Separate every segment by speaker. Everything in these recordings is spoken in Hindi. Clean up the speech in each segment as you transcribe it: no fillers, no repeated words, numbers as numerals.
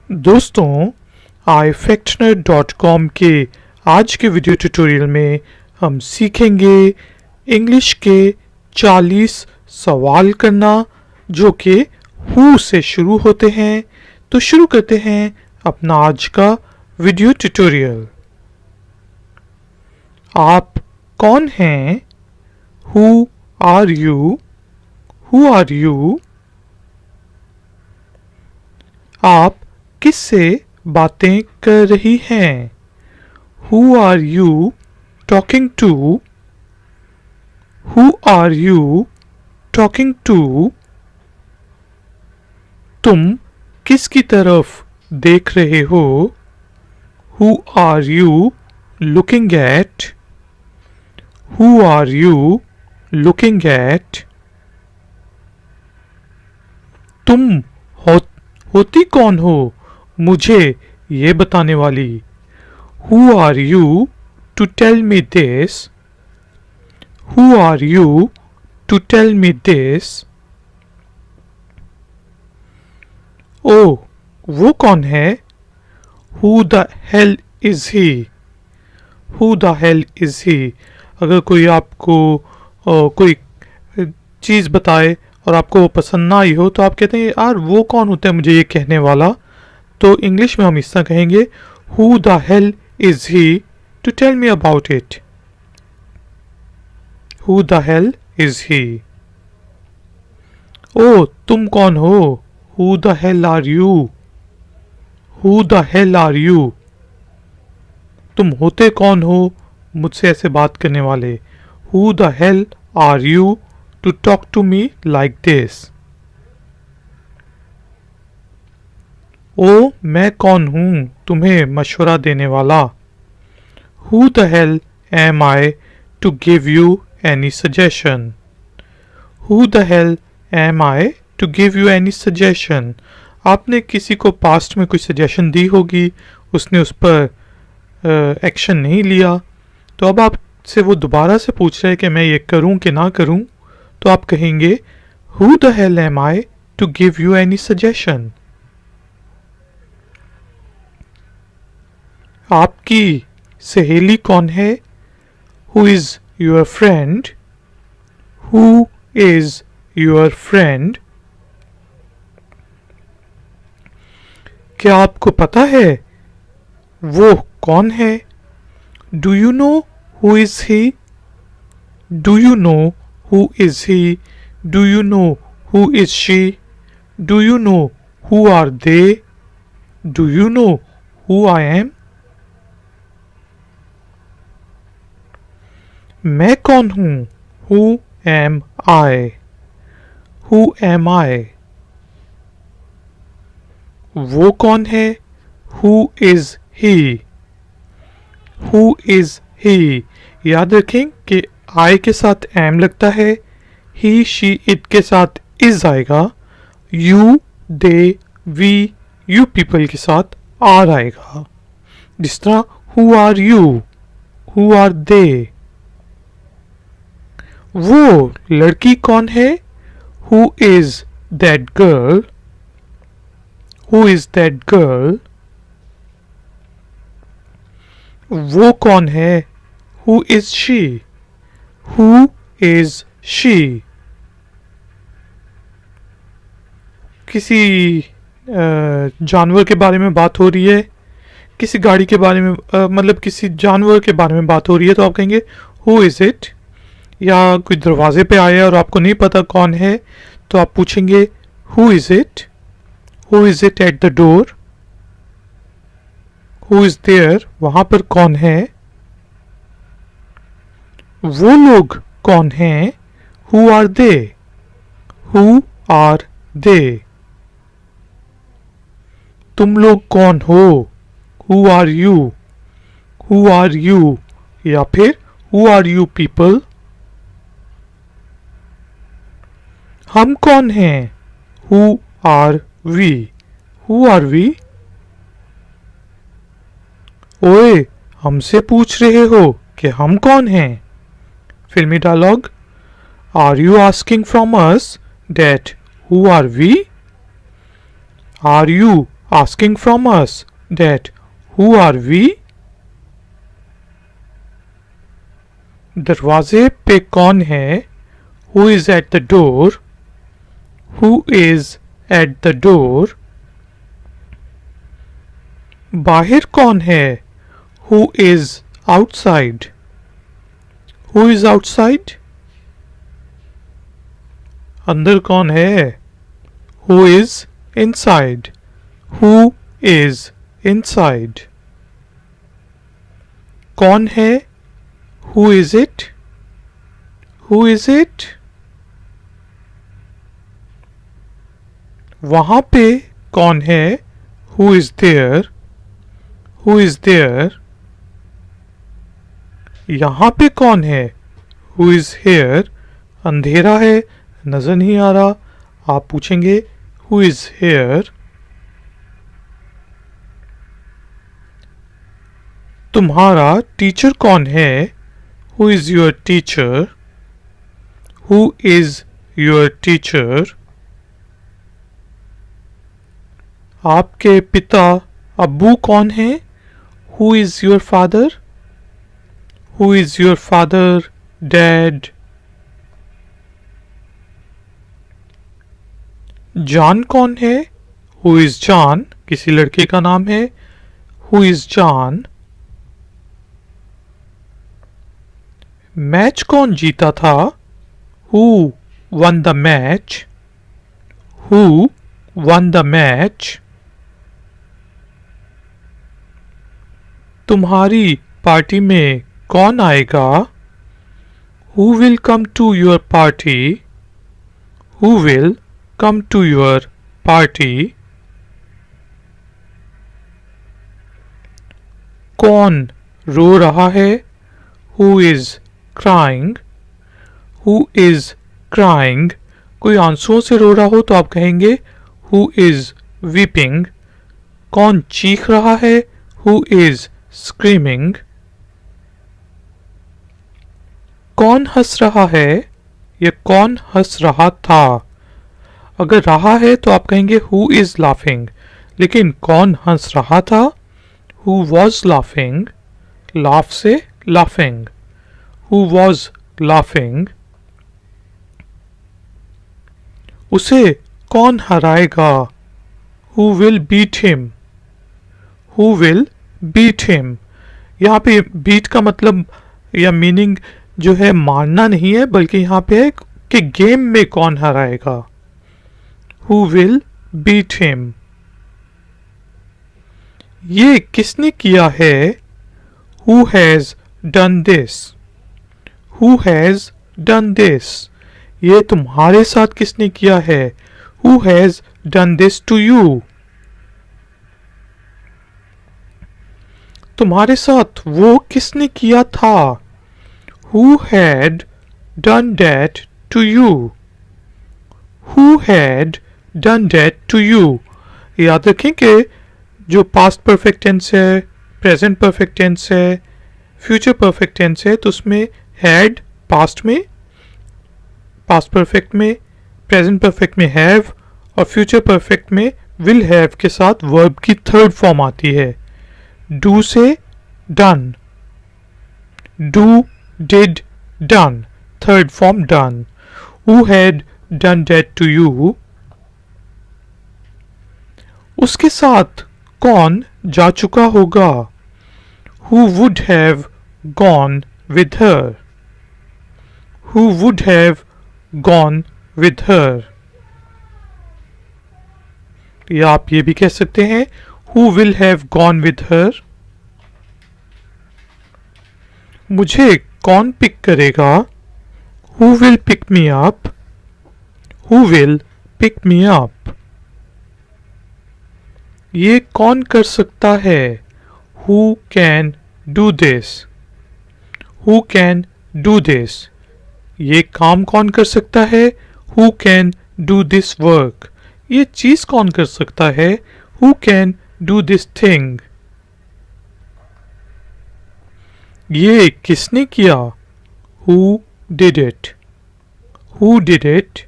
Speaker 1: दोस्तों, iFactNet.com के आज के वीडियो ट्यूटोरियल में हम सीखेंगे इंग्लिश के 40 सवाल करना जो कि हु से शुरू होते हैं। तो शुरू करते हैं अपना आज का वीडियो ट्यूटोरियल। आप कौन हैं? Who are you? Who are you? आप किससे बातें कर रही हैं? Who are you talking to? Who are you talking to? तुम किसकी तरफ देख रहे हो? Who are you looking at? Who are you looking at? तुम होती कौन हो मुझे ये बताने वाली? Who are you to tell me this? Who are you to tell me this? ओ, वो कौन है? Who the hell is he? Who the hell is he? अगर कोई आपको कोई चीज़ बताए और आपको वो पसंद ना आई हो तो आप कहते हैं यार वो कौन होता है मुझे ये कहने वाला। तो इंग्लिश में हम इस तरह कहेंगे Who the hell is he to tell me about it? Who the hell is he? ओ, तुम कौन हो? Who the hell are you? Who the hell are you? तुम होते कौन हो मुझसे ऐसे बात करने वाले? Who the hell are you to talk to me like this? ओ, मैं कौन हूँ तुम्हें मशवरा देने वाला? Who the hell am I to give you any suggestion? Who the hell am I to give you any suggestion? आपने किसी को पास्ट में कोई सजेशन दी होगी, उसने उस पर एक्शन नहीं लिया, तो अब आपसे वो दोबारा से पूछ रहा है कि मैं ये करूं कि ना करूं, तो आप कहेंगे Who the hell am I to give you any suggestion? आपकी सहेली कौन है? Who is your friend? Who is your friend? क्या आपको पता है वो कौन है? Do you know who is he? Do you know who is he? Do you know who is she? Do you know who are they? Do you know who I am? मैं कौन हूँ? Who am I? Who am I? वो कौन है? Who is he? Who is he? याद रखें कि I के साथ am लगता है, he, she, it के साथ is आएगा, you, they, we, you people के साथ are आएगा। जिस तरह who are you? Who are they? वो लड़की कौन है? Who is that girl? Who is that girl? वो कौन है? Who is she? Who is she? किसी जानवर के बारे में बात हो रही है, किसी गाड़ी के बारे में मतलब किसी जानवर के बारे में बात हो रही है, तो आप कहेंगे Who is it? या कोई दरवाजे पे आया और आपको नहीं पता कौन है, तो आप पूछेंगे Who is it? Who is it at the door? Who is there? वहां पर कौन है? वो लोग कौन हैं? Who are they? Who are they? तुम लोग कौन हो? Who are you? Who are you? या फिर Who are you people? हम कौन हैं? Who are we? Who are we? ओए, हमसे पूछ रहे हो कि हम कौन हैं? फिल्मी dialogue. Are you asking from us that who are we? Are you asking from us that who are we? दरवाजे पे कौन है? Who is at the door? Who is at the door? बाहर कौन है? Who is outside? Who is outside? अंदर कौन है? Who is inside? Who is inside? कौन है? Who is it? Who is it? वहां पे कौन है? Who is there? Who is there? यहाँ पे कौन है? Who is here? अंधेरा है, नजर नहीं आ रहा. आप पूछेंगे Who is here? तुम्हारा टीचर कौन है? Who is your teacher? Who is your teacher? आपके पिता अब्बू कौन है? Who is your father? Who is your father? Dad? जान कौन है? Who is John? किसी लड़के का नाम है. Who is John? मैच कौन जीता था? Who won the match? Who won the match? तुम्हारी पार्टी में कौन आएगा? Who will come to your party? Who will come to your party? कौन रो रहा है? Who is crying? Who is crying? कोई आंसुओं से रो रहा हो तो आप कहेंगे Who is weeping? कौन चीख रहा है? Who is screaming? कौन हंस रहा है? या कौन हंस रहा था? अगर रहा है तो आप कहेंगे Who is laughing? लेकिन कौन हंस रहा था? Who was laughing? Laugh से laughing. Who was laughing? उसे कौन हराएगा? Who will beat him? Who will beat him? यहाँ पे beat का मतलब या मीनिंग जो है मारना नहीं है, बल्कि यहाँ पे है कि गेम में कौन हराएगा. Who will beat him? ये किसने किया है? Who has done this? Who has done this? ये तुम्हारे साथ किसने किया है? Who has done this to you? तुम्हारे साथ वो किसने किया था? Who had done that to you? Who had done that to you? याद रखें कि जो पास्ट परफेक्ट टेंस है, प्रेजेंट परफेक्ट टेंस है, फ्यूचर परफेक्ट टेंस है, तो उसमें हैड पास्ट में, पास्ट परफेक्ट में, प्रेजेंट परफेक्ट में हैव और फ्यूचर परफेक्ट में विल हैव के साथ वर्ब की थर्ड फॉर्म आती है. डू से done. Do, did, done. Third form done. Who had done that to you? उसके साथ कौन जा चुका होगा? Who would have gone with her? Who would have gone with her? या आप ये भी कह सकते हैं Who will have gone with her? मुझे कौन पिक करेगा? Who will pick me up? Who will pick me up? ये कौन कर सकता है? Who can do this? Who can do this? ये काम कौन कर सकता है? Who can do this work? ये चीज कौन कर सकता है? Who can do this thing? ये किसने किया? Who did it? Who did it?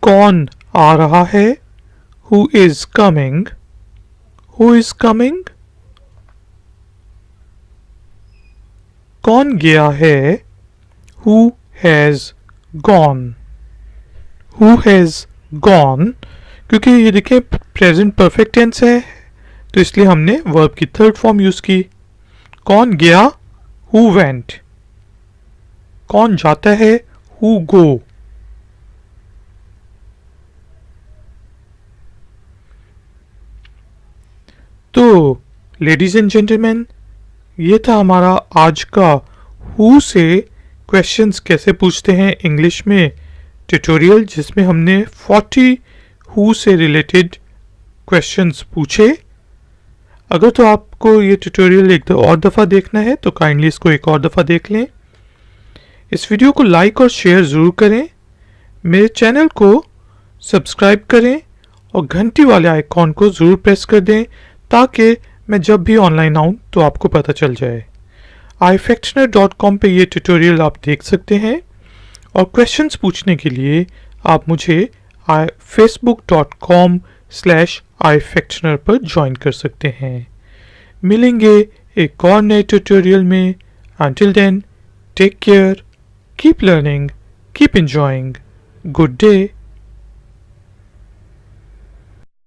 Speaker 1: कौन आ रहा है? Who is coming? Who is coming? कौन गया है? Who has gone? Who has gone? क्योंकि ये देखें प्रेजेंट परफेक्ट टेंस है तो इसलिए हमने वर्ब की थर्ड फॉर्म यूज की. कौन गया? Who went? कौन जाता है? Who go? तो लेडीज एंड जेंटलमैन, ये था हमारा आज का हु से क्वेश्चंस कैसे पूछते हैं इंग्लिश में ट्यूटोरियल, जिसमें हमने 40 हु से रिलेटेड क्वेश्चंस पूछे. अगर तो आपको ये ट्यूटोरियल एक और दफ़ा देखना है तो काइंडली इसको एक और दफ़ा देख लें. इस वीडियो को लाइक और शेयर ज़रूर करें. मेरे चैनल को सब्सक्राइब करें और घंटी वाले आइकॉन को ज़रूर प्रेस कर दें ताकि मैं जब भी ऑनलाइन आऊँ तो आपको पता चल जाए. ifactioner.com पे ये ट्यूटोरियल आप देख सकते हैं और क्वेश्चंस पूछने के लिए आप मुझे facebook.com/ifactioner पर ज्वाइन कर सकते हैं. मिलेंगे एक और नए ट्यूटोरियल में. Until then, take care, keep learning, keep enjoying. Good day.